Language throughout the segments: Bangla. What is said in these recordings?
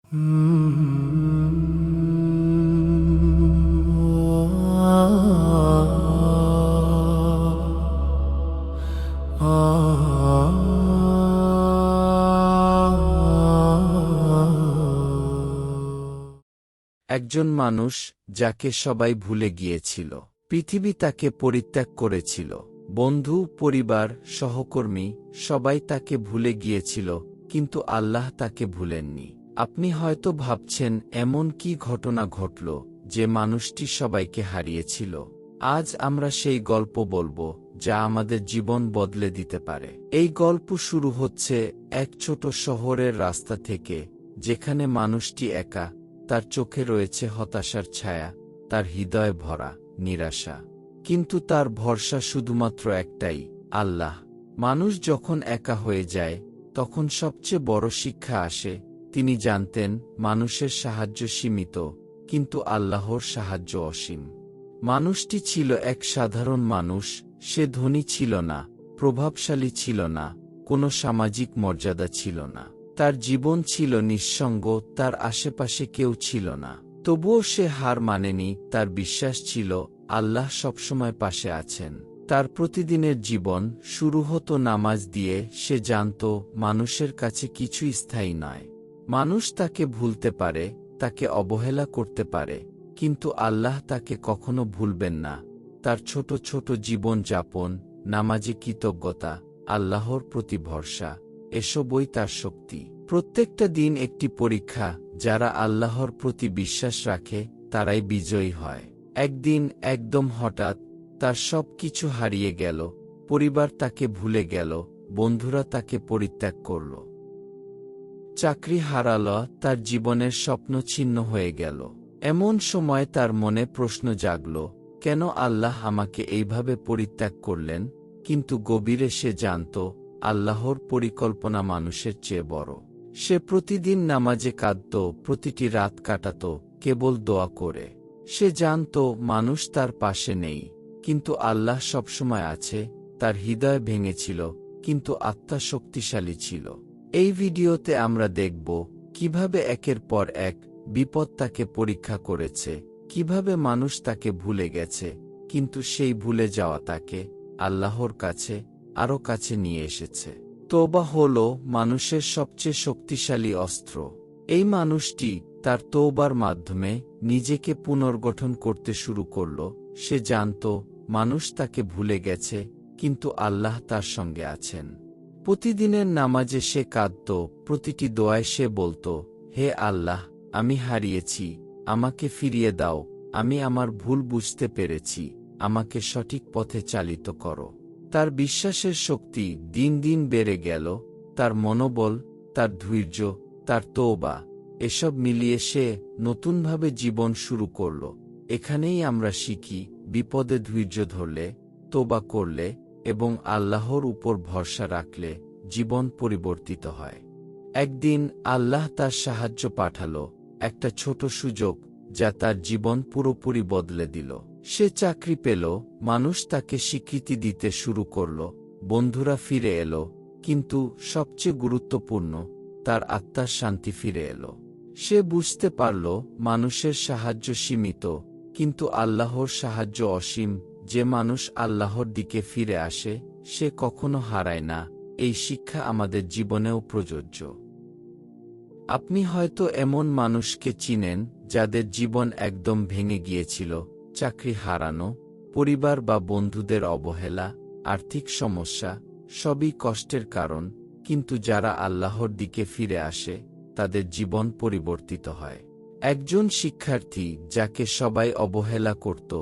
একজন মানুষ যাকে সবাই ভুলে গিয়েছিল। পৃথিবী তাকে পরিত্যাগ করেছিল। বন্ধু, পরিবার, সহকর্মী সবাই তাকে ভুলে গিয়েছিল, কিন্তু আল্লাহ তাকে ভুলেননি। আপনি হয়তো ভাবছেন, এমন কি ঘটনা ঘটল যে মানুষটি সবাইকে হারিয়েছিল? আজ আমরা সেই গল্প বলবো যা আমাদের জীবন বদলে দিতে পারে। এই গল্প শুরু হচ্ছে এক ছোট শহরের রাস্তা থেকে, যেখানে মানুষটি একা। তার চোখে রয়েছে হতাশার ছায়া, তার হৃদয় ভরা নিরাশা। কিন্তু তার ভরসা শুধুমাত্র একটাই, আল্লাহ। মানুষ যখন একা হয়ে যায়, তখন সবচেয়ে বড় শিক্ষা আসে। তিনি জানতেন মানুষের সাহায্য সীমিত, কিন্তু আল্লাহর সাহায্য অসীম। মানুষটি ছিল এক সাধারণ মানুষ। সে ধনী ছিল না, প্রভাবশালী ছিল না, কোনো সামাজিক মর্যাদা ছিল না। তার জীবন ছিল নিঃসঙ্গ, তার আশেপাশে কেউ ছিল না। তবুও সে হার মানেনি। তার বিশ্বাস ছিল আল্লাহ সবসময় পাশে আছেন। তার প্রতিদিনের জীবন শুরু হতো নামাজ দিয়ে। সে জানত মানুষের কাছে কিছুই স্থায়ী নয়। মানুষ তাকে ভুলতে পারে, তাকে অবহেলা করতে পারে, কিন্তু আল্লাহ তাকে কখনো ভুলবেন না। তার ছোট ছোট জীবন যাপন, নামাজে কৃতজ্ঞতা, আল্লাহর প্রতি ভরসা, এসবই তার শক্তি। প্রত্যেকটা দিন একটি পরীক্ষা। যারা আল্লাহর প্রতি বিশ্বাস রাখে তারাই বিজয়ী হয়। একদিন একদম হঠাৎ তার সব কিছু হারিয়ে গেল। পরিবার তাকে ভুলে গেল, বন্ধুরা তাকে পরিত্যাগ করল, চাকরি হারাল, তার জীবনের স্বপ্ন ছিন্ন হয়ে গেল। এমন সময় তার মনে প্রশ্ন জাগল, কেন আল্লাহ আমাকে এইভাবে পরিত্যাগ করলেন? কিন্তু গভীরে সে জানত আল্লাহর পরিকল্পনা মানুষের চেয়ে বড়। সে প্রতিদিন নামাজে কাঁদত, প্রতিটি রাত কাটাত কেবল দোয়া করে। সে জানত মানুষ তার পাশে নেই, কিন্তু আল্লাহ সবসময় আছে। তার হৃদয় ভেঙেছিল, কিন্তু আত্মা শক্তিশালী ছিল। এই ভিডিওতে আমরা দেখব কিভাবে একের পর এক বিপদ তাকে পরীক্ষা করেছে, কিভাবে মানুষ তাকে ভুলে গেছে, কিন্তু সেই ভুলে যাওয়া তাকে আল্লাহর কাছে আরও কাছে নিয়ে এসেছে। তওবা হল মানুষের সবচেয়ে শক্তিশালী অস্ত্র। এই মানুষটি তার তওবার মাধ্যমে নিজেকে পুনর্গঠন করতে শুরু করল। সে জানত মানুষ তাকে ভুলে গেছে, কিন্তু আল্লাহ তার সঙ্গে আছেন। প্রতিদিনের নামাজে সে কাঁদত, প্রতিটি দোয়ায় সে বলত, হে আল্লাহ, আমি হারিয়েছি, আমাকে ফিরিয়ে দাও। আমি আমার ভুল বুঝতে পেরেছি, আমাকে সঠিক পথে চালিত করো। তার বিশ্বাসের শক্তি দিন দিন বেড়ে গেল। তার মনোবল, তার ধৈর্য, তার তওবা, এসব মিলিয়ে সে নতুনভাবে জীবন শুরু করল। এখানেই আমরা শিখি, বিপদে ধৈর্য ধরলে, তওবা করলে এবং আল্লাহর উপর ভরসা রাখলে জীবন পরিবর্তিত হয়। একদিন আল্লাহ তার সাহায্য পাঠাল, একটা ছোট সুযোগ যা তার জীবন পুরোপুরি বদলে দিল। সে চাকরি পেল, মানুষ তাকে স্বীকৃতি দিতে শুরু করল, বন্ধুরা ফিরে এলো, কিন্তু সবচেয়ে গুরুত্বপূর্ণ, তার আত্মার শান্তি ফিরে এলো। সে বুঝতে পারল মানুষের সাহায্য সীমিত, কিন্তু আল্লাহর সাহায্য অসীম। যে মানুষ আল্লাহর দিকে ফিরে আসে সে কখনো হারায় না। এই শিক্ষা আমাদের জীবনেও প্রযোজ্য। আপনি হয়তো এমন মানুষকে চিনেন যাদের জীবন একদম ভেঙে গিয়েছিল। চাকরি হারানো, পরিবার বা বন্ধুদের অবহেলা, আর্থিক সমস্যা, সবই কষ্টের কারণ। কিন্তু যারা আল্লাহর দিকে ফিরে আসে তাদের জীবন পরিবর্তিত হয়। একজন শিক্ষার্থী যাকে সবাই অবহেলা করত,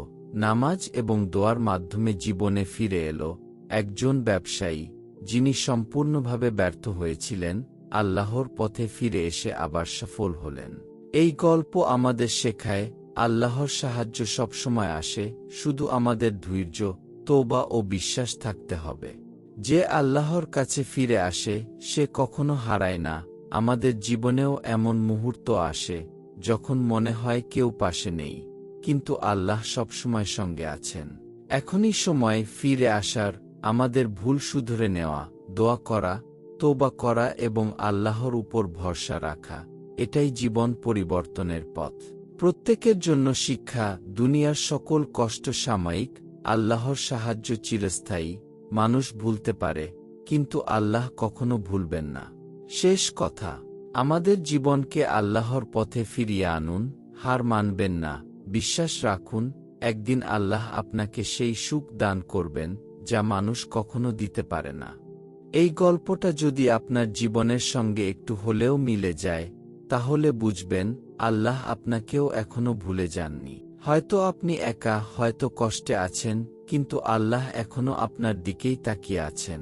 নামাজ এবং দোয়ার মাধ্যমে জীবনে ফিরে এলো। একজন ব্যবসায়ী যিনি সম্পূর্ণভাবে ব্যর্থ হয়েছিলেন, আল্লাহর পথে ফিরে এসে আবার সফল হলেন। এই গল্প আমাদের শেখায় আল্লাহর সাহায্য সবসময় আসে, শুধু আমাদের ধৈর্য, তওবা ও বিশ্বাস থাকতে হবে। যে আল্লাহর কাছে ফিরে আসে সে কখনো হারায় না। আমাদের জীবনেও এমন মুহূর্ত আসে যখন মনে হয় কেউ পাশে নেই, কিন্তু আল্লাহ সবসময় সঙ্গে আছেন। এখনই সময় ফিরে আসার, আমাদের ভুল শুধরে নেওয়া, দোয়া করা, তওবা করা এবং আল্লাহর উপর ভরসা রাখা। এটাই জীবন পরিবর্তনের পথ। প্রত্যেকের জন্য শিক্ষা, দুনিয়ার সকল কষ্ট সাময়িক, আল্লাহর সাহায্য চিরস্থায়ী। মানুষ ভুলতে পারে, কিন্তু আল্লাহ কখনো ভুলবেন না। শেষ কথা, আমাদের জীবনকে আল্লাহর পথে ফিরিয়ে আনুন, হার মানবেন না, বিশ্বাস রাখুন, একদিন আল্লাহ আপনাকে সেই সুখ দান করবেন যা মানুষ কখনো দিতে পারে না। এই গল্পটা যদি আপনার জীবনের সঙ্গে একটু হলেও মিলে যায়, তাহলে বুঝবেন আল্লাহ আপনাকেও এখনো ভুলে যাননি। হয়তো আপনি একা, হয়তো কষ্টে আছেন, কিন্তু আল্লাহ এখনো আপনার দিকেই তাকিয়ে আছেন।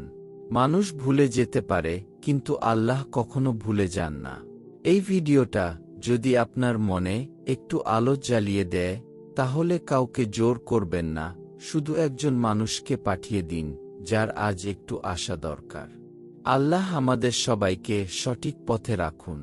মানুষ ভুলে যেতে পারে, কিন্তু আল্লাহ কখনো ভুলে যান না। এই ভিডিওটা যদি আপনার মনে একটু আলো জ্বালিয়ে দেয়, তাহলে কাউকে জোর করবেন না, শুধু একজন মানুষকে পাঠিয়ে দিন যার আজ একটু আশা দরকার। আল্লাহ আমাদের সবাইকে সঠিক পথে রাখুন।